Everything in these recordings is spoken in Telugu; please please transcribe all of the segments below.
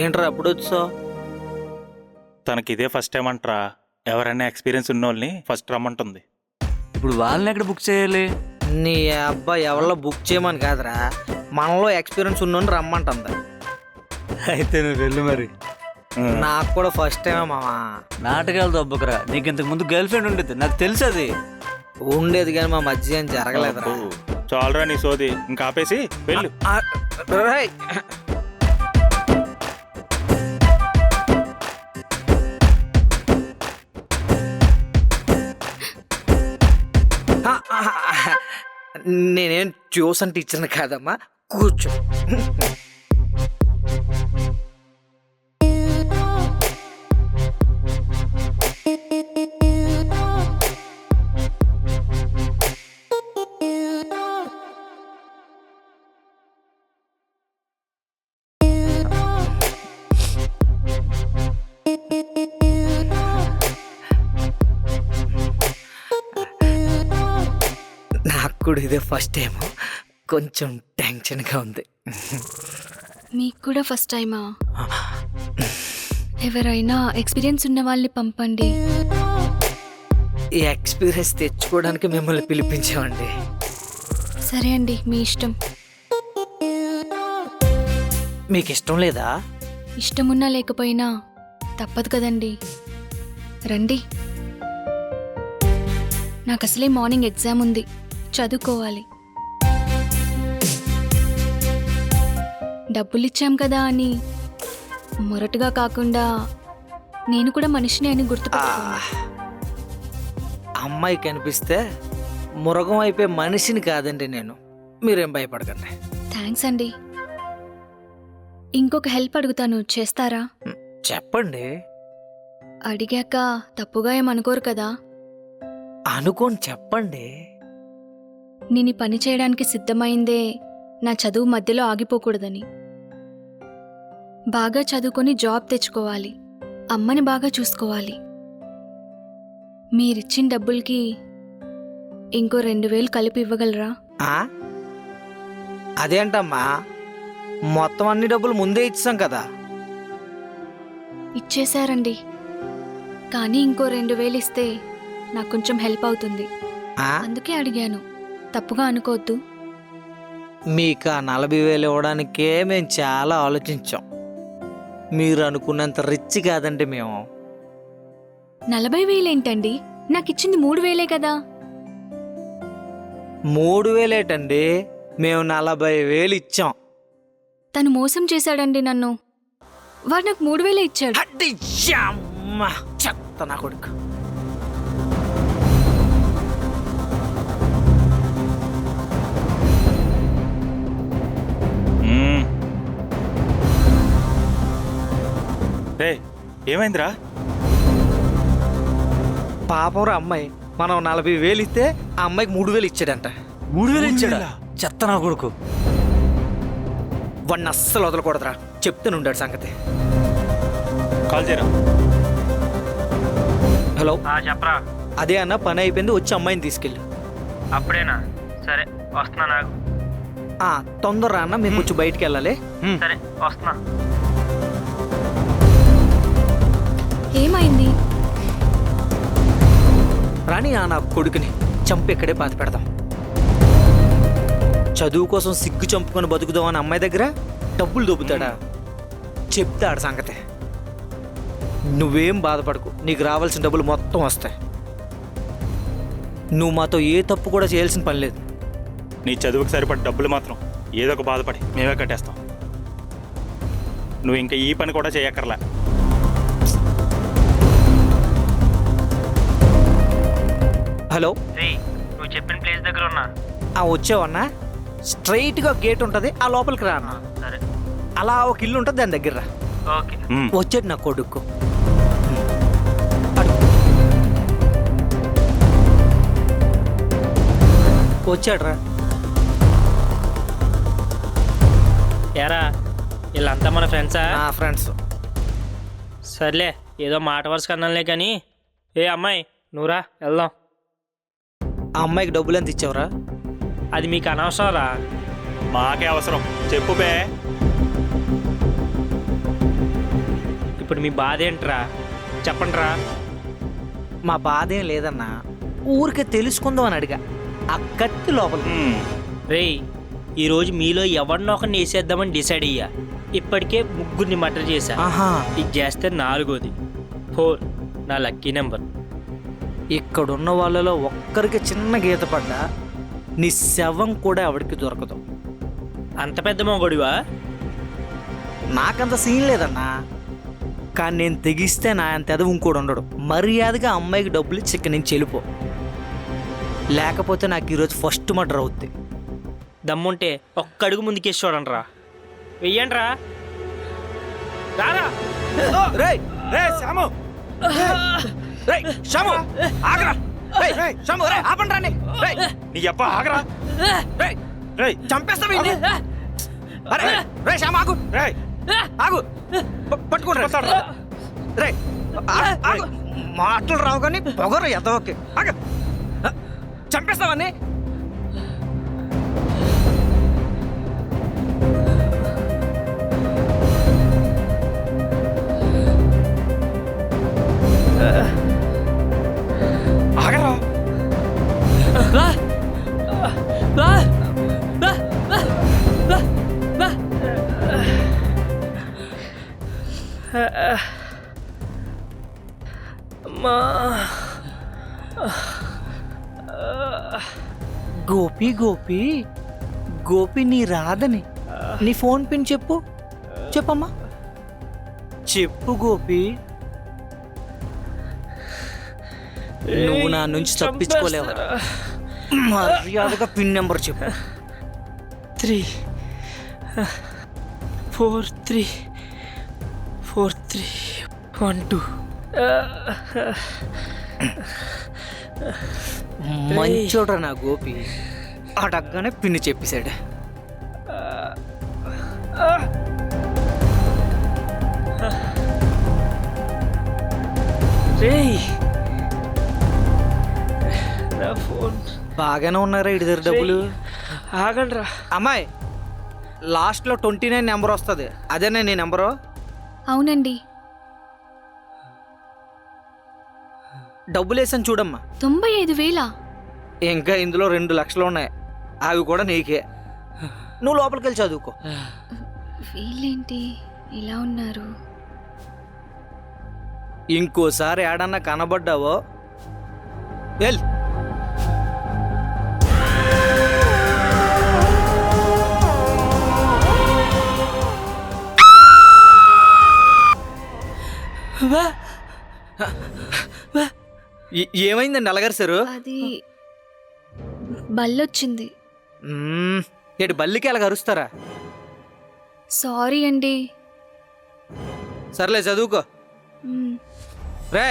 ఏంట్రా అప్పుడు వచ్చావు? తనకి ఇదే ఫస్ట్ టైం అంటరా. ఎవరైనా ఎక్స్పీరియన్స్ ఉన్న వాళ్ళని ఫస్ట్ రమ్మంటుంది. ఇప్పుడు వాళ్ళని ఎక్కడ బుక్ చేయాలి? నీ అబ్బాయి ఎవరిలో బుక్ చేయమని కాదురా, మనలో ఎక్స్పీరియన్స్ ఉన్నోని రమ్మంటుంది. అయితే నువ్వు వెళ్ళు మరి. నాకు కూడా ఫస్ట్ టైమే మామా. నాటకాలు దొబ్బకరా, నీకు ఇంతకు ముందు గర్ల్ ఫ్రెండ్ ఉండేది నాకు తెలుసు. అది ఉండేది కానీ మా మధ్య ఏం జరగలేదురా. చాలరా నీ సోది, ఇంకా ఆపేసి వెళ్ళు. రేయ్. నేనేం ట్యూషన్ టీచర్ని కాదమ్మా, కూర్చో. నాకు కూడా ఇదే ఫస్ట్ టైం, కొంచెం టెన్షన్గా ఉంది. మీకు కూడా ఫస్ట్ టైమా? ఎవరైనా ఎక్స్పీరియన్స్ ఉన్న వాళ్ళని పంపండి. ఈ ఎక్స్పీరియన్స్ తెచ్చుకోవడానికి మిమ్మల్ని పిలిపించామండి. సరే అండి, మీ ఇష్టం. మీకు ఇష్టం లేదా? ఇష్టమున్నా లేకపోయినా తప్పదు కదండి, రండి. నాకు అసలే మార్నింగ్ ఎగ్జామ్ ఉంది, చదువుకోవాలి. డబ్బులు ఇచ్చాం కదా అని మొరటుగా కాకుండా నేను కూడా మనిషిని అని గుర్తుపెట్టుకోండి. అమ్మాయి కనిపిస్తే మురగం అయిపోయే మనిషిని కాదండి నేను, మీరేం భయపడకండి. థ్యాంక్స్ అండి. ఇంకొక హెల్ప్ అడుగుతాను, చేస్తారా? చెప్పండి. అడిగాక తప్పుగా ఏమనుకోరు కదా? అనుకోని చెప్పండి. నేను ఈ పని చేయడానికి సిద్ధమైందే నా చదువు మధ్యలో ఆగిపోకూడదని. బాగా చదువుకొని జాబ్ తెచ్చుకోవాలి, అమ్మని బాగా చూసుకోవాలి. మీరిచ్చిన డబ్బులకి ఇంకో 2000 కలిపి ఇవ్వగలరా? అదేంటమ్మా, మొత్తం అన్ని డబ్బులు ముందే ఇచ్చాం కదా. ఇచ్చేశారండి, కానీ ఇంకో 2000 ఇస్తే నాకు కొంచెం హెల్ప్ అవుతుంది. అందుకే అడిగాను, తప్పుగా అనుకోవద్దు. మీకు ఆ 40,000 ఇవ్వడానికే మేము చాలా ఆలోచించాం. మీరు అనుకున్నంత రిచ్ కాదండి మేము. 40,000 ఏంటండి, నాకు ఇచ్చింది 3,000 కదా. 3,000 ఏంటండి, మేము 40,000 ఇచ్చాం. తను మోసం చేశాడండి నన్ను. వాడు నాకు 3,000 ఇచ్చాడు. చెత్త నా కొడుకు. రే, ఏమైందిరా? పాపంరా అమ్మాయి, మనం 40,000 ఇస్తే ఆ అమ్మాయికి 3,000 ఇచ్చాడంట. 3,000 ఇచ్చాడా? చెత్త నా కొడుకు. వాడిని అస్సలు వదలకూడదురా, చెప్తానుండాడు సంగతి. కాల్ చేయరా. హలో, చెప్పరా. అదే అన్న, పని అయిపోయింది, వచ్చి అమ్మాయిని తీసుకెళ్ళు. అప్పుడేనా? సరే వస్తున్నా. నాకు తొందరరా అన్న, మేము కొంచెం బయటికి వెళ్ళాలి. సరే వస్తున్నా. ఏమైంది? రాని నా కొడుకుని చంపి ఇక్కడే పాతి పెడదాం. చదువు కోసం సిగ్గు చంపుకొని బతుకుదాం అని అమ్మాయి దగ్గర డబ్బులు దొబ్బుతాడా? చెప్తాడు సంగతి. నువ్వేం బాధపడకు, నీకు రావాల్సిన డబ్బులు మొత్తం వస్తాయి. నువ్వు మాతో ఏ తప్పు కూడా చేయాల్సిన పని లేదు. నీ చదువుకు సరిపడే డబ్బులు మాత్రం ఏదో ఒక బాధపడి మేమే కట్టేస్తాం. నువ్వు ఇంకా ఈ పని కూడా చేయక్కర్లా. హలో, నువ్వు చెప్పిన ప్లేస్ దగ్గర ఉన్నా. వచ్చావన్నా? స్ట్రైట్గా గేట్ ఉంటుంది, ఆ లోపలికి రా అన్న. సరే. అలా ఒక ఇల్లు ఉంటుంది, దాని దగ్గర రా. ఓకే. వచ్చాడు నా కొడుకు. వచ్చాడు రా. ఎరా వీళ్ళంతా మన ఫ్రెండ్సా? ఫ్రెండ్స్. సర్లే, ఏదో మాట వరుస కన్నాలే కానీ. ఏ అమ్మాయి, నువ్వురా వెళ్దాం. ఆ అమ్మాయికి డబ్బులు ఎంత ఇచ్చావురా? అది మీకు అనవసరం రా. మాకే అవసరం, చెప్పు బే. ఇప్పుడు మీ బాధ ఏంట్రా? చెప్పండి రా. మా బాధ ఏం లేదన్నా, ఊరికే తెలుసుకుందాం అని అడిగా. ఆ కత్తి లోపల. రేయ్, ఈరోజు మీలో ఎవరినో ఒకరిని వేసేద్దామని డిసైడ్ అయ్యా. ఇప్పటికే 3 మర్డర్ చేశా. ఇది చేస్తే 4వది. 4 నా లక్కీ నెంబర్. ఇక్కడున్న వాళ్ళలో ఒక్కరికి చిన్న గీత పడ్డా నీ శవం కూడా ఎవరికి దొరకదు. అంత పెద్ద మొగడివా? నాకంత సీన్ లేదన్నా, కానీ నేను తెగిస్తే నా అంత ఎదవ ఇంకోడు ఉండడు. మర్యాదగా అమ్మాయికి డబ్బులు ఇచ్చి ఇక్కడి నుంచి వెళ్ళిపో, లేకపోతే నాకు ఈరోజు ఫస్ట్ మర్డర్ అవుద్ది. దమ్ముంటే ఒక్క అడుగు ముందుకేసి చూడండి రా. వెయ్యండి రా. రారా. రేయ్ రేయ్ శ్యాము, రేయ్ శ్యాము ఆగరా. రేయ్ శ్యాము, రేయ్ ఆపండి రాని. రేయ్ నీ అప్ప ఆగరా. రేయ్ రేయ్ చంపేస్తావు ఇన్ని. అరే రేయ్ శ్యాము ఆగు. రేయ్ ఆగు, పట్టుకుంటా. రేయ్ ఆగు, మాటలు రావు కానీ పొగరు ఎదవకి. ఆగు, చంపేస్తావని. ఆగరా. గోపి గోపి గోపి, నీ రాదని నీ ఫోన్ పిన్ చెప్పు. చెప్పమ్మా, చెప్పు గోపి. నువ్వు నా నుంచి తప్పించుకోలేవు. మర్యాదగా పిన్ నెంబర్ చెప్పు. 3 4 3 4 3 1 2. మంచోడ్రా నా గోపి, అడగ్గానే పిన్ని చెప్పేశాడు. నా ఫోన్ బాగానే ఉన్నారా ఇడి దగ్గర డబ్బులు? ఆగండి రా. అమ్మాయి, లాస్ట్లో 29 నెంబర్ వస్తుంది, అదేనా నీ నెంబరు? అవునండి. డబ్బులు వేసాను చూడమ్మా. 95,000? ఇంకా ఇందులో 2 లక్షలు ఉన్నాయి, అవి కూడా నీకే. నువ్వు లోపలికి వెళ్ళి చదువుకో. వీళ్ళేంటి ఇలా ఉన్నారు? ఇంకోసారి ఏడన్నా కనబడ్డావో వెల్. ఏమైందండి అలగరిసారు? అది బల్లొచ్చింది. ఏడు బల్లికి అలా కరుస్తారా? సారీ అండి. సర్లే చదువుకో. రే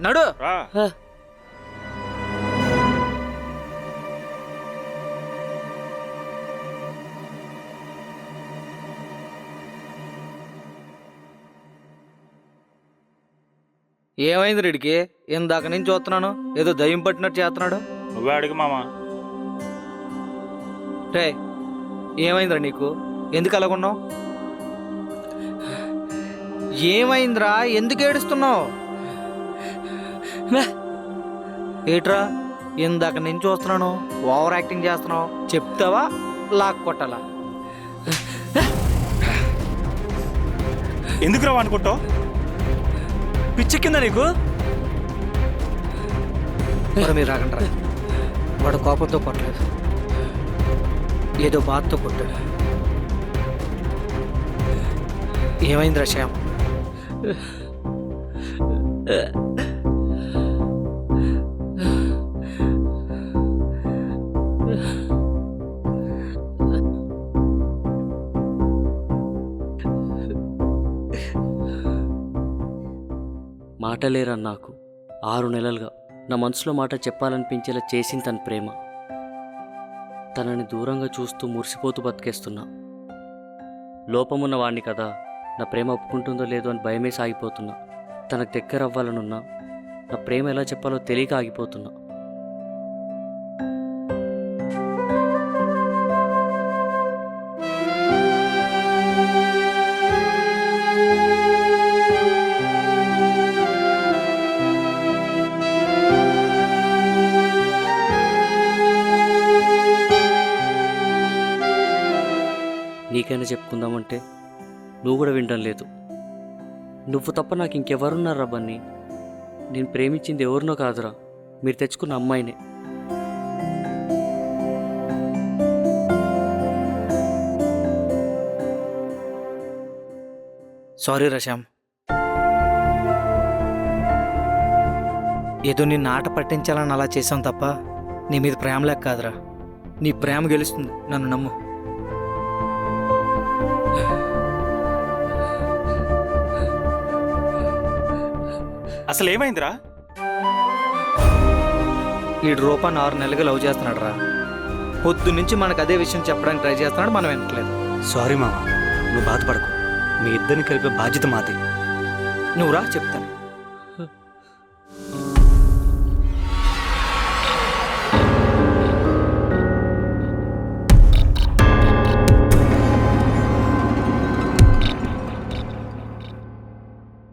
నడు. ఏమైంది రెడ్డికి? ఇందాక నుంచి చూస్తున్నాను, ఏదో దయ్యం పట్టినట్టు చేస్తున్నాడు. నువ్వే అడుగు మామ. రే, ఏమైందిరా నీకు? ఎందుకు అలాగున్నావు? ఏమైందిరా? ఎందుకు ఏడుస్తున్నావు? ఏట్రా, ఇందాక నుంచి చూస్తున్నాను, ఓవర్ యాక్టింగ్ చేస్తున్నావు. చెప్తావా లాక్ కొట్టాలా? ఎందుకు రావు అనుకుంటావు? పిచ్చెక్కిందా నీకు? మరి మీరు రాకండ్రా. వాడు కోపంతో కొట్టలేదు, ఏదో బాధతో కొట్టాడు. ఏమైందిరా శ్యామ్? మాటలేరా నాకు 6 నెలలుగా నా మనసులో మాట చెప్పాలనిపించేలా చేసింది తన ప్రేమ. తనని దూరంగా చూస్తూ మురిసిపోతూ బతికేస్తున్నా. లోపమున్న వాణ్ణి కదా, నా ప్రేమ ఒప్పుకుంటుందో లేదో అని భయమే సాగిపోతున్నా. తనకు దగ్గర అవ్వాలనున్నా, నా ప్రేమ ఎలా చెప్పాలో తెలియక ఆగిపోతున్నా. నీకైనా చెప్పుకుందామంటే నువ్వు కూడా వినడం లేదు. నువ్వు తప్ప నాకు ఇంకెవరున్నారా బన్నీ? నేను ప్రేమించింది ఎవరినో కాదురా, మీరు తెచ్చుకున్న అమ్మాయినే. సారీ రశ్యామ్, ఏదో నిన్ను ఆట పట్టించాలని అలా చేసాం తప్ప నీ మీద ప్రేమ లేక కాదురా. నీ ప్రేమ గెలుస్తుంది, నన్ను నమ్ము. అసలు ఏమైందిరా? ఈ రూపాన్ని 6 నెలలుగా లవ్ చేస్తున్నాడు రా. పొద్దు నుంచి మనకు అదే విషయం చెప్పడానికి ట్రై చేస్తున్నాడు, మనం వినట్లేదు. సారీ మామ, నువ్వు బాధపడకు. మీ ఇద్దరిని కలిపే బాధ్యత మాది. నువ్వు రా చెప్తాను.